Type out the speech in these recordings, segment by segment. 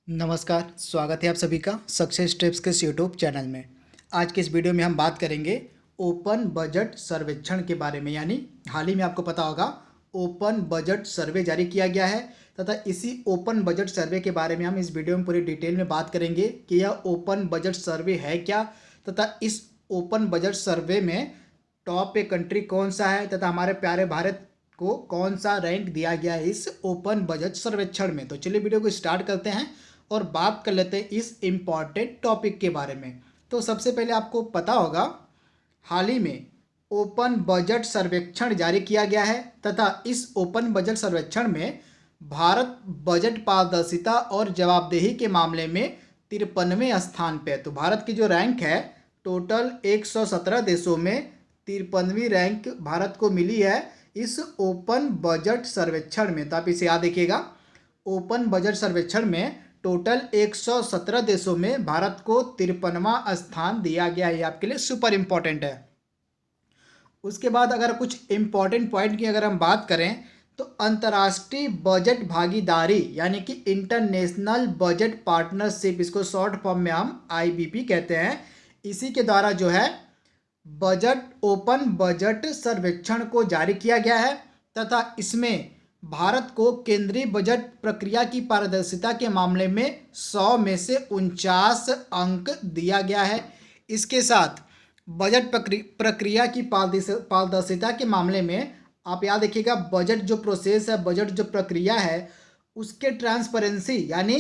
नमस्कार, स्वागत है आप सभी का सक्सेस टिप्स के इस यूट्यूब चैनल में। आज के इस वीडियो में हम बात करेंगे ओपन बजट सर्वेक्षण के बारे में। यानी हाल ही में आपको पता होगा ओपन बजट सर्वे जारी किया गया है तथा इसी ओपन बजट सर्वे के बारे में हम इस वीडियो में पूरी डिटेल में बात करेंगे कि यह ओपन बजट सर्वे है क्या, तथा इस ओपन बजट सर्वे में टॉप पे कंट्री कौन सा है तथा हमारे प्यारे भारत को कौन सा रैंक दिया गया है इस ओपन बजट सर्वेक्षण में। तो चलिए वीडियो को स्टार्ट करते हैं और बात कर लेते हैं इस इम्पॉर्टेंट टॉपिक के बारे में। तो सबसे पहले आपको पता होगा हाल ही में ओपन बजट सर्वेक्षण जारी किया गया है तथा इस ओपन बजट सर्वेक्षण में भारत बजट पारदर्शिता और जवाबदेही के मामले में 53वें स्थान पे है। तो भारत की जो रैंक है टोटल 117 देशों में 53वीं रैंक भारत को मिली है इस ओपन बजट सर्वेक्षण में। तो आप इसे याद रखिएगा, ओपन बजट सर्वेक्षण में टोटल 117 देशों में भारत को 53वां स्थान दिया गया है। आपके लिए सुपर इम्पॉर्टेंट है। उसके बाद अगर कुछ इम्पॉर्टेंट पॉइंट की अगर हम बात करें तो अंतर्राष्ट्रीय बजट भागीदारी यानी कि इंटरनेशनल बजट पार्टनरशिप, इसको शॉर्ट फॉर्म में हम IBP कहते हैं, इसी के द्वारा जो है बजट ओपन बजट सर्वेक्षण को जारी किया गया है तथा इसमें भारत को केंद्रीय बजट प्रक्रिया की पारदर्शिता के मामले में 100 में से 49 अंक दिया गया है। इसके साथ बजट प्रक्रिया की पारदर्शिता के मामले में आप याद रखिएगा, बजट जो प्रोसेस है, बजट जो प्रक्रिया है, उसके ट्रांसपेरेंसी यानी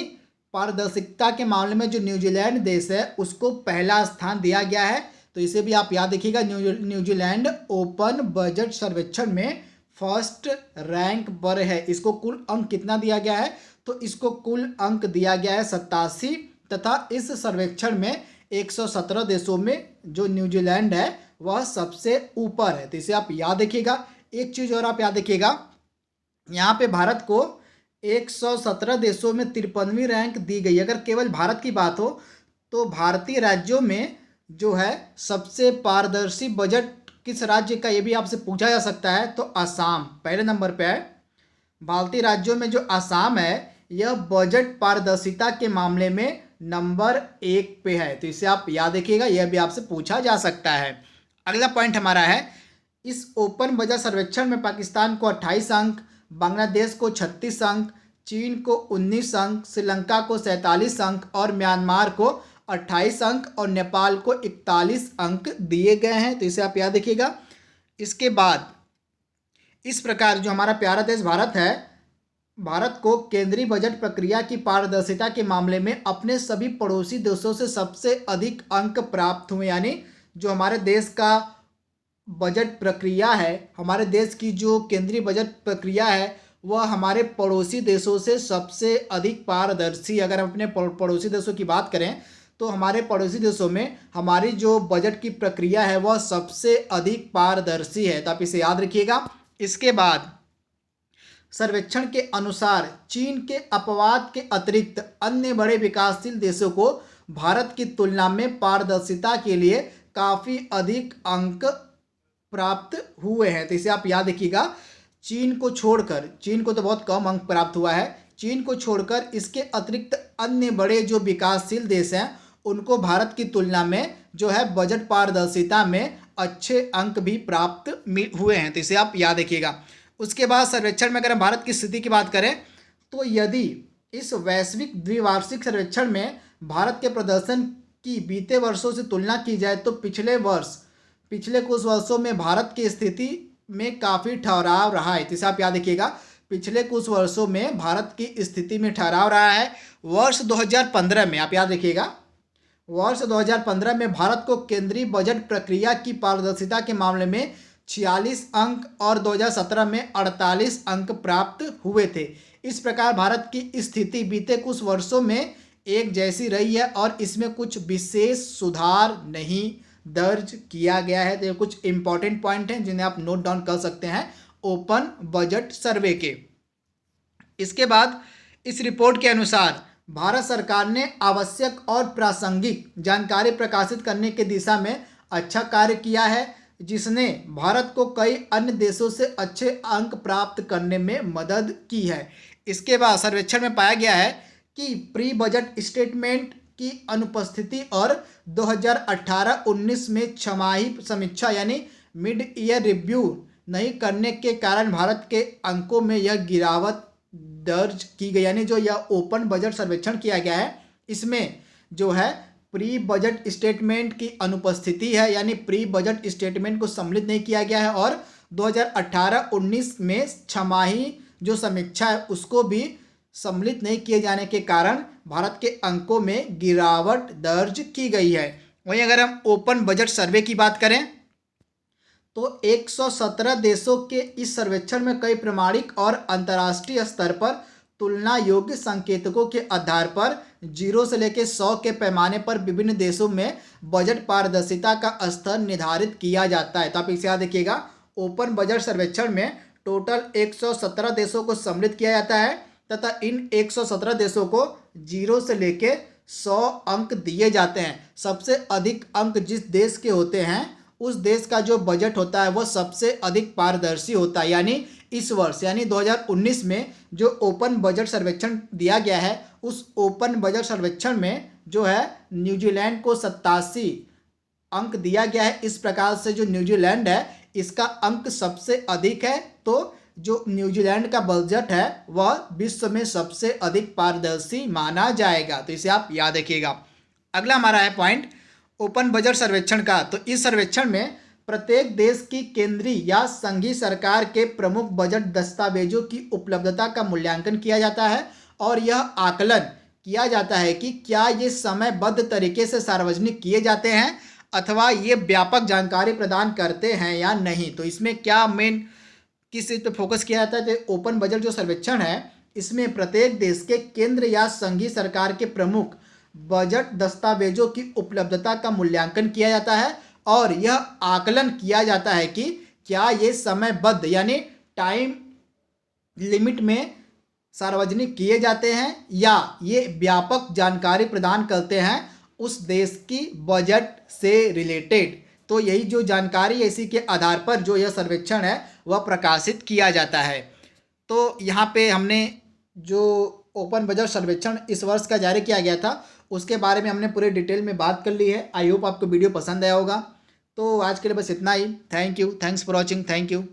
पारदर्शिता के मामले में जो न्यूजीलैंड देश है उसको पहला स्थान दिया गया है। तो इसे भी आप याद रखिएगा, न्यूजीलैंड ओपन बजट सर्वेक्षण में फर्स्ट रैंक पर है। इसको कुल अंक कितना दिया गया है? तो इसको कुल अंक दिया गया है 87 तथा इस सर्वेक्षण में 117 देशों में जो न्यूजीलैंड है वह सबसे ऊपर है। तो इसे आप याद रखिएगा। एक चीज़ और आप याद रखिएगा, यहाँ पे भारत को 117 देशों में 53वीं रैंक दी गई। अगर केवल भारत की बात हो तो भारतीय राज्यों में जो है सबसे पारदर्शी बजट किस राज्य का, ये भी आपसे पूछा जा सकता है। तो असम पहले नंबर पे है। भारतीय राज्यों में जो असम है यह बजट पारदर्शिता के मामले में नंबर 1 पे है। तो इसे आप याद रखिएगा, यह भी आपसे पूछा जा सकता है। अगला पॉइंट हमारा है, इस ओपन बजट सर्वेक्षण में पाकिस्तान को 28 अंक, बांग्लादेश को 36 अंक, चीन को 19 अंक, श्रीलंका को 47 अंक और म्यांमार को 28 अंक और नेपाल को 41 अंक दिए गए हैं। तो इसे आप याद रखिएगा। इसके बाद इस प्रकार जो हमारा प्यारा देश भारत है, भारत को केंद्रीय बजट प्रक्रिया की पारदर्शिता के मामले में अपने सभी पड़ोसी देशों से सबसे अधिक अंक प्राप्त हुए। यानी जो हमारे देश का बजट प्रक्रिया है, हमारे देश की जो केंद्रीय बजट प्रक्रिया है वह हमारे पड़ोसी देशों से सबसे अधिक पारदर्शी। अगर हम अपने पड़ोसी देशों की बात करें तो हमारे पड़ोसी देशों में हमारी जो बजट की प्रक्रिया है वह सबसे अधिक पारदर्शी है। तो आप इसे याद रखिएगा। इसके बाद सर्वेक्षण के अनुसार चीन के अपवाद के अतिरिक्त अन्य बड़े विकासशील देशों को भारत की तुलना में पारदर्शिता के लिए काफ़ी अधिक अंक प्राप्त हुए हैं। तो इसे आप याद रखिएगा। चीन को छोड़कर, चीन को तो बहुत कम अंक प्राप्त हुआ है, चीन को छोड़कर इसके अतिरिक्त अन्य बड़े जो विकासशील देश हैं उनको भारत की तुलना में जो है बजट पारदर्शिता में अच्छे अंक भी प्राप्त हुए हैं। तो इसे आप याद रखिएगा। उसके बाद सर्वेक्षण में अगर हम भारत की स्थिति की बात करें तो यदि इस वैश्विक द्विवार्षिक सर्वेक्षण में भारत के प्रदर्शन की बीते वर्षों से तुलना की जाए तो पिछले कुछ वर्षों में भारत की स्थिति में काफ़ी ठहराव रहा है। तो इसे आप याद रखिएगा, पिछले कुछ वर्षों में भारत की स्थिति में ठहराव रहा है। वर्ष 2015 में आप याद रखिएगा, वर्ष 2015 में भारत को केंद्रीय बजट प्रक्रिया की पारदर्शिता के मामले में 46 अंक और 2017 में 48 अंक प्राप्त हुए थे। इस प्रकार भारत की स्थिति बीते कुछ वर्षों में एक जैसी रही है और इसमें कुछ विशेष सुधार नहीं दर्ज किया गया है। तो ये कुछ इंपॉर्टेंट पॉइंट हैं जिन्हें आप नोट डाउन कर सकते हैं ओपन बजट सर्वे के। इसके बाद इस रिपोर्ट के अनुसार भारत सरकार ने आवश्यक और प्रासंगिक जानकारी प्रकाशित करने की दिशा में अच्छा कार्य किया है, जिसने भारत को कई अन्य देशों से अच्छे अंक प्राप्त करने में मदद की है। इसके बाद सर्वेक्षण में पाया गया है कि प्री बजट स्टेटमेंट की अनुपस्थिति और 2018-19 में छमाही समीक्षा यानी मिड ईयर रिव्यू नहीं करने के कारण भारत के अंकों में यह गिरावट दर्ज की गई। यानी जो यह ओपन बजट सर्वेक्षण किया गया है इसमें जो है प्री बजट स्टेटमेंट की अनुपस्थिति है, यानी प्री बजट स्टेटमेंट को सम्मिलित नहीं किया गया है और 2018-19 में छमाही जो समीक्षा है उसको भी सम्मिलित नहीं किए जाने के कारण भारत के अंकों में गिरावट दर्ज की गई है। वहीं अगर हम ओपन बजट सर्वे की बात करें तो 117 देशों के इस सर्वेक्षण में कई प्रमाणिक और अंतर्राष्ट्रीय स्तर पर तुलना योग्य संकेतकों के आधार पर 0 से लेकर 100 के पैमाने पर विभिन्न देशों में बजट पारदर्शिता का स्तर निर्धारित किया जाता है। तो आप इसे याद रखिएगा, ओपन बजट सर्वेक्षण में टोटल 117 देशों को सम्मिलित किया जाता है तथा इन 117 देशों को 0 से लेकर 100 अंक दिए जाते हैं। सबसे अधिक अंक जिस देश के होते हैं उस देश का जो बजट होता है वह सबसे अधिक पारदर्शी होता है। यानी इस वर्ष यानी 2019 में जो ओपन बजट सर्वेक्षण दिया गया है उस ओपन बजट सर्वेक्षण में जो है न्यूजीलैंड को 87 अंक दिया गया है। इस प्रकार से जो न्यूजीलैंड है इसका अंक सबसे अधिक है, तो जो न्यूजीलैंड का बजट है वह विश्व में सबसे अधिक पारदर्शी माना जाएगा। तो इसे आप याद रखिएगा। अगला हमारा है पॉइंट ओपन बजट सर्वेक्षण का। तो इस सर्वेक्षण में प्रत्येक देश की केंद्रीय या संघीय सरकार के प्रमुख बजट दस्तावेजों की उपलब्धता का मूल्यांकन किया जाता है और यह आकलन किया जाता है कि क्या ये समयबद्ध तरीके से सार्वजनिक किए जाते हैं अथवा ये व्यापक जानकारी प्रदान करते हैं या नहीं। तो इसमें क्या मेन किस चीज़ पर फोकस किया जाता है, तो ओपन बजट जो सर्वेक्षण है इसमें प्रत्येक देश के केंद्र या संघीय सरकार के प्रमुख बजट दस्तावेजों की उपलब्धता का मूल्यांकन किया जाता है और यह आकलन किया जाता है कि क्या ये समयबद्ध यानी टाइम लिमिट में सार्वजनिक किए जाते हैं या ये व्यापक जानकारी प्रदान करते हैं उस देश की बजट से रिलेटेड। तो यही जो जानकारी है इसी के आधार पर जो यह सर्वेक्षण है वह प्रकाशित किया जाता है। तो यहाँ पे हमने जो ओपन बजट सर्वेक्षण इस वर्ष का जारी किया गया था उसके बारे में हमने पूरे डिटेल में बात कर ली है। आई होप आपको वीडियो पसंद आया होगा। तो आज के लिए बस इतना ही। Thank you, thanks for watching, thank you.